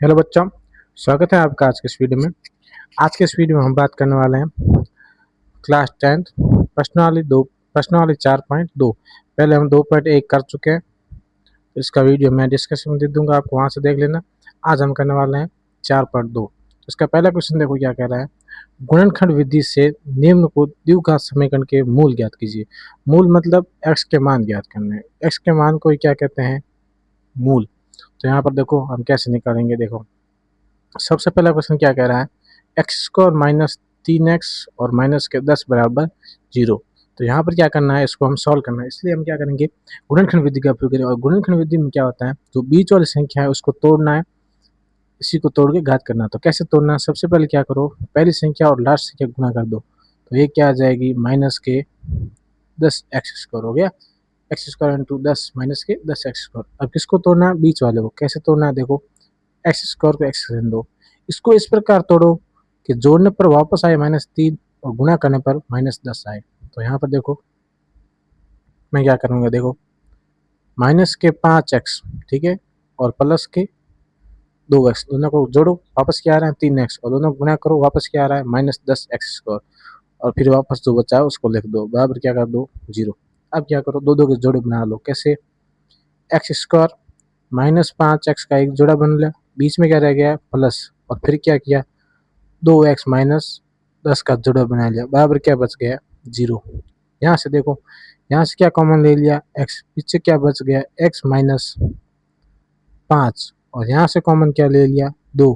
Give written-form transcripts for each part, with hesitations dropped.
Hello बच्चों, स्वागत है आपका आज के इस वीडियो में। आज के इस वीडियो में हम बात करने वाले हैं क्लास 10 प्रश्नावली 4.2। पहले हम 2.1 कर चुके हैं, तो इसका वीडियो मैं डिस्कशन में दे दूंगा, आपको वहां से देख लेना। आज हम करने वाले हैं 4.2। तो इसका पहला क्वेश्चन देखो क्या कह रहा है। गुणनखंड विधि से निम्न को द्विघात समीकरण के मूल ज्ञात कीजिए। मूल मतलब एक्स के मान ज्ञात करने हैं। एक्स के मान को क्या कहते हैं? मूल। तो यहाँ पर देखो हम कैसे निकालेंगे। देखो सबसे पहला क्वेश्चन क्या कह रहा है, एक्स स्क्वायर माइनस 3x और माइनस के 10 बराबर 0। तो यहाँ पर क्या करना है, इसको हम सॉल्व करना है। इसलिए हम क्या करेंगे, गुणनखंड विधि का उपयोग करें। और गुणनखंड विधि में क्या होता है, जो बीच वाली संख्या है उसको तोड़ना है, इसी को तोड़ के घात करना है। तो कैसे तोड़ना है, सबसे पहले क्या करो, पहली संख्या और लास्ट संख्या गुणा कर दो। तो ये क्या आ जाएगी, माइनस के 10 एक्स स्क्वायर हो गया। एक्स स्क्वायर इंटू 10 माइनस के 10 एक्स स्क्वायर। अब किसको तोड़ना है, बीच वाले को। कैसे तोड़ना है, देखो एक्स स्क्वायर को एक्स रहने दो। इसको इस प्रकार तोड़ो कि जोड़ने पर वापस आए -3 और गुणा करने पर -10 आए। तो यहाँ पर देखो मैं क्या करूँगा, देखो माइनस के 5x, ठीक है, और प्लस के 2x, दोनों को जोड़ो, वापस क्या आ रहा है 3x, और दोनों गुणा करो, वापस क्या आ रहा है -10x²। और फिर वापस जो बचा है उसको लिख दो, बराबर क्या कर दो 0। अब क्या करो, दो दो के जोड़े बना लो। कैसे, एक्स स्क्वायर -5x का एक जोड़ा बन लिया, बीच में क्या रह गया प्लस, और फिर क्या किया 2x माइनस 10 का जोड़ा बना लिया, बराबर क्या बच गया 0। यहाँ से देखो, यहाँ से क्या कॉमन ले लिया x, पीछे क्या बच गया x माइनस 5, और यहाँ से कॉमन क्या ले लिया 2,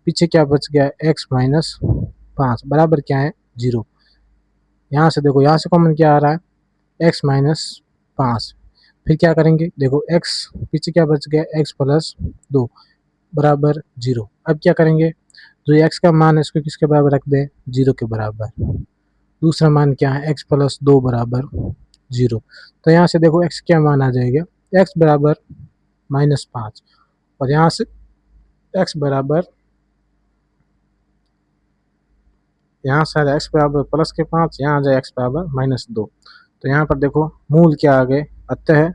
पीछे क्या बच गया x माइनस 5, बराबर क्या है 0। यहाँ से देखो, यहाँ से कॉमन क्या आ रहा है x माइनस 5। फिर क्या करेंगे, देखो x पीछे क्या बच गया x प्लस 2 बराबर 0। अब क्या करेंगे, जो x का मान है इसको किसके बराबर रख दें, 0 के बराबर। दूसरा मान क्या है, x प्लस 2 बराबर 0। तो यहाँ से देखो x क्या मान आ जाएगा, x बराबर -5, और यहाँ से x बराबर, यहाँ से आ जाए x बराबर प्लस के 5, यहाँ आ जाए x बराबर -2। तो यहाँ पर देखो मूल क्या आ गए, अतः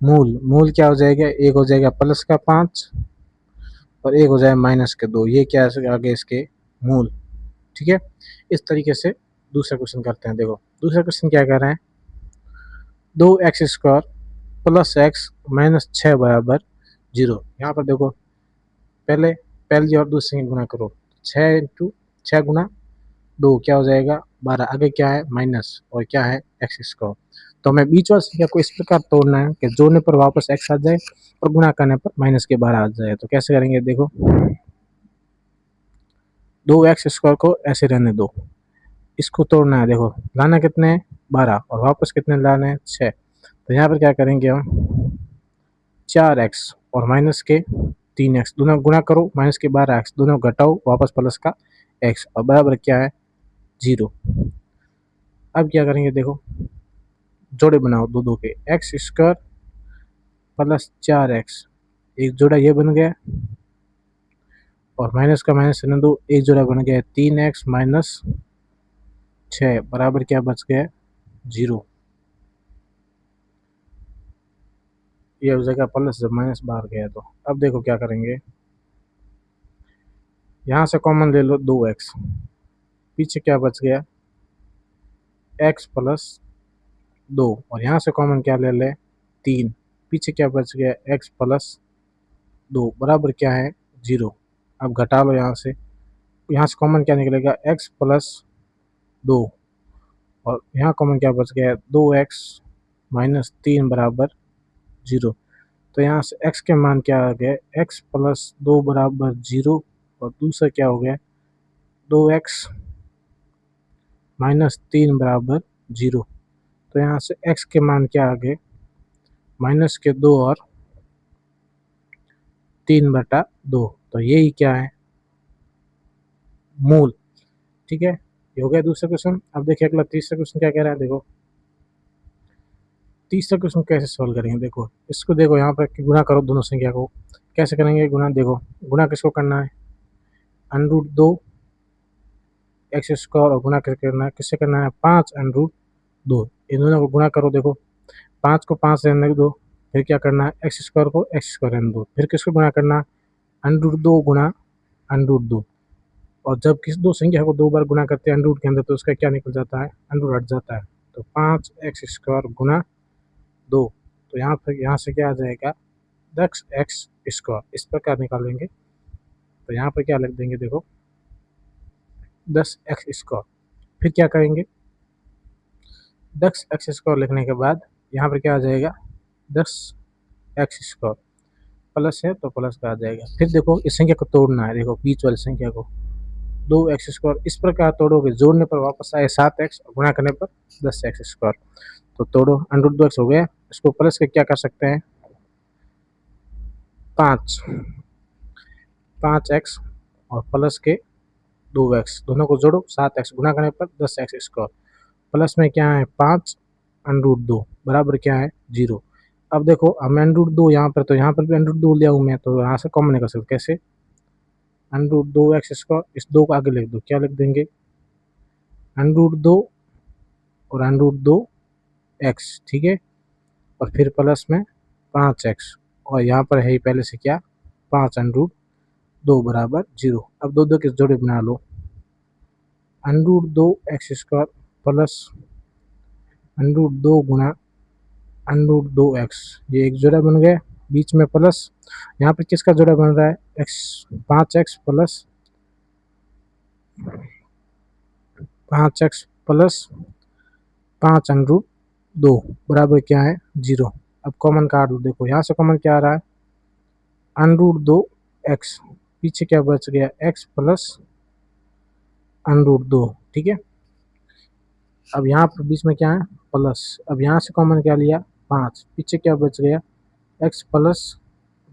मूल क्या हो जाएगा, एक हो जाएगा प्लस का 5 और एक हो जाए माइनस के 2। ये क्या है आगे इसके मूल, ठीक है। इस तरीके से दूसरा क्वेश्चन करते हैं। देखो दूसरा क्वेश्चन क्या कह रहा है, 2x² प्लस x माइनस 6 बराबर 0। यहाँ पर देखो पहले पहली और दूसरी गुणा करो, 6 इंटू 6 गुणा 2 क्या हो जाएगा 12, आगे क्या है माइनस और क्या है x²। तो हमें बीच वाली संख्या को इस प्रकार तोड़ना है कि जोड़ने पर वापस x आ जाए और गुणा करने पर -12 आ जाए। तो कैसे करेंगे, देखो 2x² को ऐसे रहने दो, इसको तोड़ना है। देखो लाना कितने हैं 12, और वापस कितने लाने हैं 6। तो यहाँ पर क्या करेंगे हम, 4x और माइनस के 3x दोनों गुणा करो, माइनस के 12x दोनों घटाओ, वापस प्लस का x, और बराबर क्या है 0। अब क्या करेंगे, देखो जोड़े बनाओ दो दो के, x² प्लस 4x, एक जोड़ा ये बन गया, और माइनस का माइनस रहने दो, एक जोड़ा बन गया 3x माइनस 6 बराबर क्या बच गया 0। ये हो जाएगा प्लस, जब माइनस बाहर गया। तो अब देखो क्या करेंगे, यहाँ से कॉमन ले लो 2x, पीछे क्या बच गया x प्लस 2, और यहाँ से कॉमन क्या ले ले 3, पीछे क्या बच गया x प्लस 2 बराबर क्या है 0। अब घटा लो यहाँ से कॉमन क्या निकलेगा x प्लस 2, और यहाँ कॉमन क्या बच गया 2x माइनस 3 बराबर 0। तो यहाँ से x के मान क्या आ गए, x प्लस 2 बराबर 0, और दूसरा क्या हो गया 2x -3 बराबर 0। तो यहाँ से x के मान क्या आ गए, -2 और 3/2। तो यही क्या है मूल, ठीक है। ये हो गया दूसरा क्वेश्चन। अब देखिए अगला तीसरा क्वेश्चन क्या कह रहा है। देखो तीसरा क्वेश्चन कैसे सॉल्व करेंगे, देखो इसको देखो, यहाँ पर गुणा करो दोनों संख्या को। कैसे करेंगे गुणा, देखो गुणा किसको करना है, √2 x² और गुणा करके करना है, किससे करना है 5 √2। इन दोनों को गुणा करो, देखो 5 को 5 रहने दो, फिर क्या करना है, एक्स स्क्वायर को एक्स स्क्वायर रहने दो, फिर किसको गुणा करना, √2 गुणा √2। और जब किस दो संख्या को 2 बार गुणा करते हैं अंडर के अंदर तो उसका क्या निकल जाता है, अंडर हट जाता है। तो 5x² गुणा 2, तो यहाँ पर यहाँ से क्या आ जाएगा 10x², इस प्रकार निकालेंगे। तो यहाँ पर क्या लिख देंगे, देखो 10x²। फिर क्या करेंगे, 10x² लिखने के बाद यहाँ पर क्या आ जाएगा 10x², प्लस है तो प्लस का आ जाएगा। फिर देखो इस संख्या को तोड़ना है, देखो बीच वाली संख्या को 2x², इस प्रकार तोड़ोगे, जोड़ने पर वापस आए 7x और गुणा करने पर 10x²। तो तोड़ो, √2x हो गया, इसको प्लस के क्या कर सकते हैं 5x और प्लस के 2x, दोनों को जोड़ो 7x गुणा करने पर 10x², प्लस में क्या है 5 √2 बराबर क्या है 0। अब देखो हम √2 यहाँ पर, तो यहाँ पर भी √2 लिया हूँ मैं, तो यहाँ से कॉमन निकाल सकते, कैसे √2x², इस 2 को आगे लिख दो, क्या लिख देंगे √2 और √2x, ठीक है, और फिर प्लस में 5x, और यहाँ पर है ही पहले से क्या 5 √2 बराबर 0। अब दो दो के जोड़े बना लो, √2x² प्लस √2 गुणा √2x, ये एक जोड़ा बन गया, बीच में प्लस, यहाँ पर किसका जोड़ा बन रहा है x, 5x प्लस 5 बराबर क्या है 0। अब कॉमन काट दो, देखो यहाँ से कॉमन क्या आ रहा है √2x, पीछे क्या बच गया x प्लस √2, ठीक है। अब यहाँ पर बीच में क्या है प्लस, अब यहाँ से कॉमन क्या लिया 5, पीछे क्या बच गया x प्लस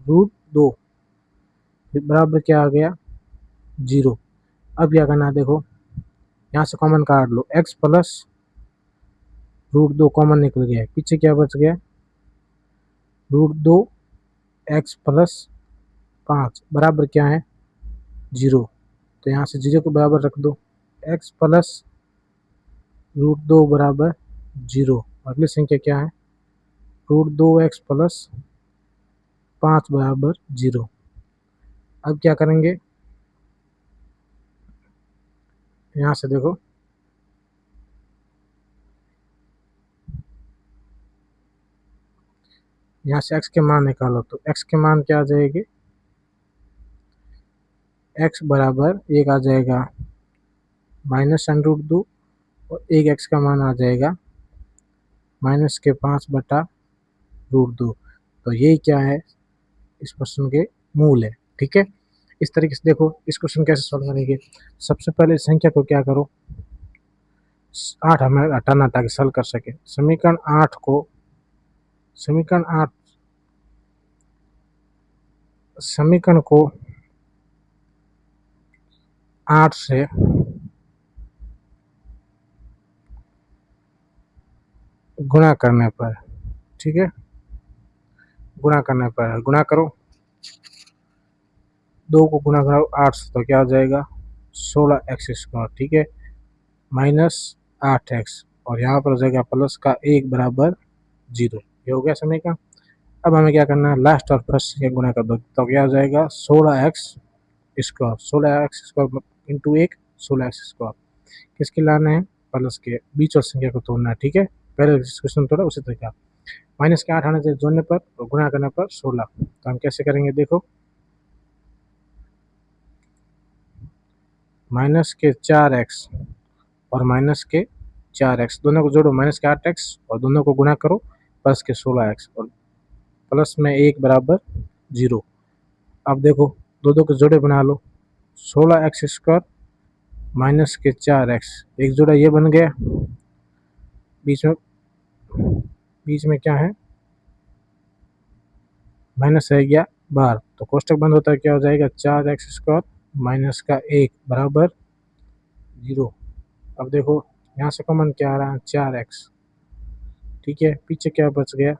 √2, बराबर क्या आ गया 0। अब क्या करना है, देखो यहाँ से कॉमन काट लो, x प्लस √2 कॉमन निकल गया, पीछे क्या बच गया √2x प्लस 5 बराबर क्या है 0। तो यहाँ से 0 को बराबर रख दो, x प्लस √2 बराबर 0। अगली संख्या क्या है √2x प्लस 5 बराबर 0। अब क्या करेंगे, यहाँ से देखो यहाँ से x के मान निकालो, तो x के मान क्या आ जाएगी, x बराबर एक आ जाएगा -√2 और एक x का मान आ जाएगा -5/√2। तो यही क्या है इस प्रश्न के मूल है, ठीक है। इस तरीके से देखो इस क्वेश्चन कैसे सॉल्व करेंगे, सबसे पहले संख्या को क्या करो 8 हमें हटाना ताकि सॉल्व कर सके। समीकरण 8 को समीकरण को 8 से गुणा करने पर, ठीक है, गुणा करने पर, गुणा करो 2 को गुणा करो 8 से तो क्या हो जाएगा 16x², ठीक है, -8x, और यहाँ पर हो जाएगा प्लस का 1 बराबर 0। ये हो गया समीकरण। अब हमें क्या करना है, लास्ट और फर्स्ट से गुणा कर दो, तो क्या हो जाएगा 16x² इंटू 1 16x², किसके लाना है प्लस के, बीच और संख्या को तोड़ना है, ठीक है। पहले क्वेश्चन तोड़ा उसी तरीका, माइनस के 8 आने से जोड़ने पर और गुणा करने पर 16। तो हम कैसे करेंगे, देखो -4x और -4x दोनों को जोड़ो, -8x और दोनों को गुणा करो प्लस के 16x और प्लस में 1 बराबर 0। अब देखो दो दो के जोड़े बना लो, 16x² -4x, एक जोड़ा ये बन गया, बीच में क्या है माइनस रह गया बाहर, तो कोष्टक बंद होता है, क्या हो जाएगा 4x² माइनस का 1 बराबर 0। अब देखो यहाँ से कॉमन क्या आ रहा है 4x, ठीक है, पीछे क्या बच गया,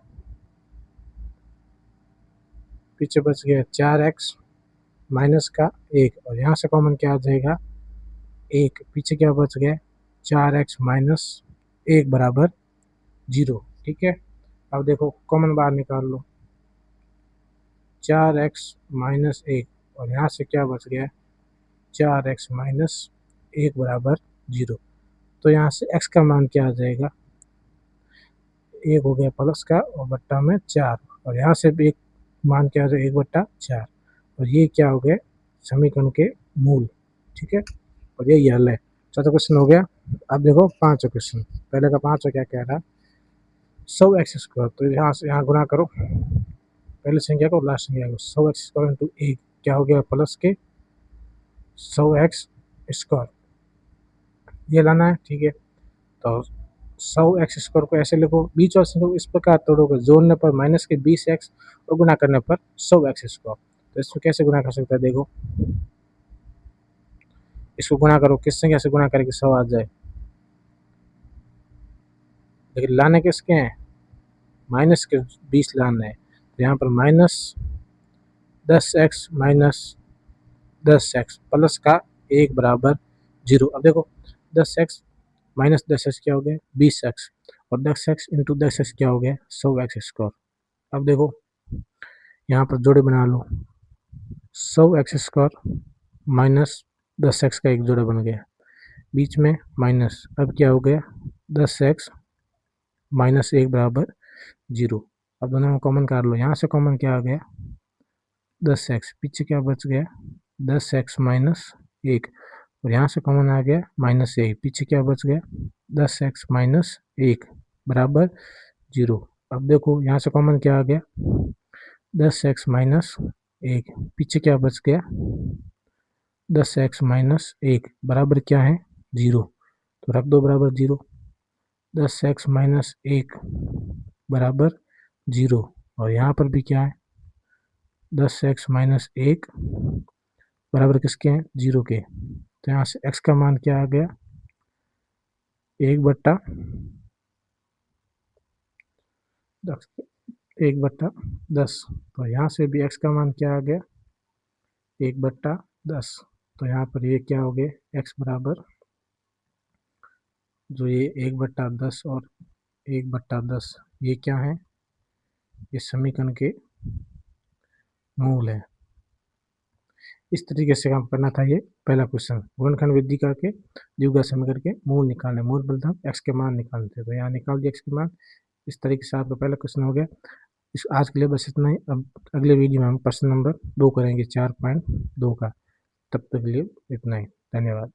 पीछे बच गया 4x माइनस का 1, और यहाँ से कॉमन क्या आ जाएगा 1, पीछे क्या बच गया 4x माइनस 1 बराबर 0, ठीक है। अब देखो कॉमन बाहर निकाल लो, 4x-1 और यहाँ से क्या बच गया, 4x-1 बराबर 0। तो यहाँ से x का मान क्या आ जाएगा, 1 हो गया प्लस का और बट्टा में 4, और यहाँ से भी एक मान क्या आ जाएगा, 1/4, और ये क्या हो गया, समीकरण के मूल। ठीक है, और यही हल है। चौथा क्वेश्चन हो गया। अब देखो पांचवा क्वेश्चन, पहले का पांचवा क्या कह रहा है, 100x²। तो यहाँ से यहाँ गुना करो, पहले संख्या को लास्ट संख्या को, 100x² इंटू 1 क्या हो गया, प्लस के 100x², ये लाना है। ठीक है, तो 100x² को ऐसे लिखो, बीच और संख्या को इस प्रकार तोड़ोगे, जोड़ने पर माइनस के 20x और गुना करने पर 100x²। तो इसको कैसे गुना कर सकते हैं, देखो इसको गुना करो, किस संख्या से गुना करके 100 आ जाए, लेकिन लाने किसके हैं, माइनस के 20 लाना है। तो यहाँ पर -10x प्लस का 1 बराबर 0। अब देखो 10x माइनस 10x क्या हो गया, 20x, और 10x इंटू 10x क्या हो गया, 100x²। अब देखो यहाँ पर जोड़े बना लो, 100x² माइनस 10x का एक जोड़ा बन गया, बीच में माइनस, अब क्या हो गया, 10x-1 बराबर 0। अब दोनों में कॉमन कर लो, यहाँ से कॉमन क्या आ गया, 10x, पीछे क्या बच गया, 10x-1, और यहाँ से कॉमन आ गया -1, पीछे क्या बच गया, 10x-1 बराबर 0। अब देखो यहाँ से कॉमन क्या आ गया, 10x-1, पीछे क्या बच गया, 10x-1 बराबर क्या है, 0। तो रख दो बराबर 0, 10x-1 बराबर 0, और यहाँ पर भी क्या है, 10x-1 बराबर किसके हैं, 0 के। तो यहाँ से x का मान क्या आ गया, 1/10। तो यहाँ से भी x का मान क्या आ गया, 1/10। तो यहाँ पर ये क्या हो गया, x बराबर, जो ये 1/10 और 1/10 ये क्या है, ये समीकरण के मूल है। इस तरीके से काम करना था। ये पहला क्वेश्चन, गुणनखंड वृद्धि करके द्विघात समीकरण के मूल निकालने, मूल बलता x के मान निकालने थे। तो यहाँ निकाल दिया x के मान। इस तरीके से आपका पहला क्वेश्चन हो गया। इस आज के लिए बस इतना ही। अब अगले वीडियो में हम प्रश्न नंबर 2 करेंगे 4.2 का। तब तक के लिए इतना ही, धन्यवाद।